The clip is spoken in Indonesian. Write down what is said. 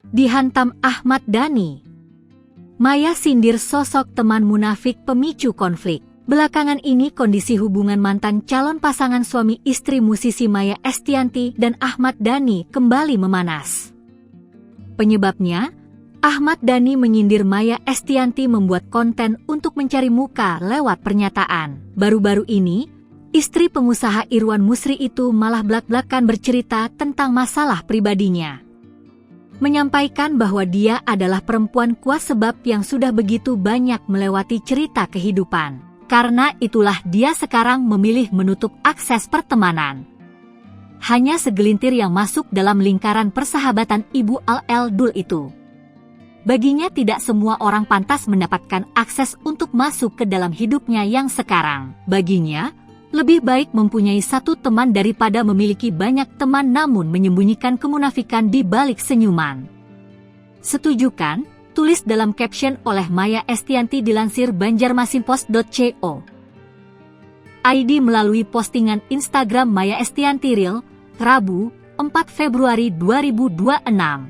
Dihantam Ahmad Dhani. Maya sindir sosok teman munafik pemicu konflik. Belakangan ini kondisi hubungan mantan calon pasangan suami istri musisi Maya Estianty dan Ahmad Dhani kembali memanas. Penyebabnya, Ahmad Dhani menyindir Maya Estianty membuat konten untuk mencari muka lewat pernyataan. Baru-baru ini, istri pengusaha Irwan Musri itu malah blak-blakan bercerita tentang masalah pribadinya. Menyampaikan bahwa dia adalah perempuan kuat sebab yang sudah begitu banyak melewati cerita kehidupan. Karena itulah dia sekarang memilih menutup akses pertemanan. Hanya segelintir yang masuk dalam lingkaran persahabatan Ibu Al Dul itu. Baginya tidak semua orang pantas mendapatkan akses untuk masuk ke dalam hidupnya yang sekarang. Baginya, lebih baik mempunyai satu teman daripada memiliki banyak teman namun menyembunyikan kemunafikan di balik senyuman. Setuju kan? Tulis dalam caption oleh Maya Estianty dilansir banjarmasinpost.co. ID melalui postingan Instagram Maya Estianty Reel, Rabu, 4 Februari 2026.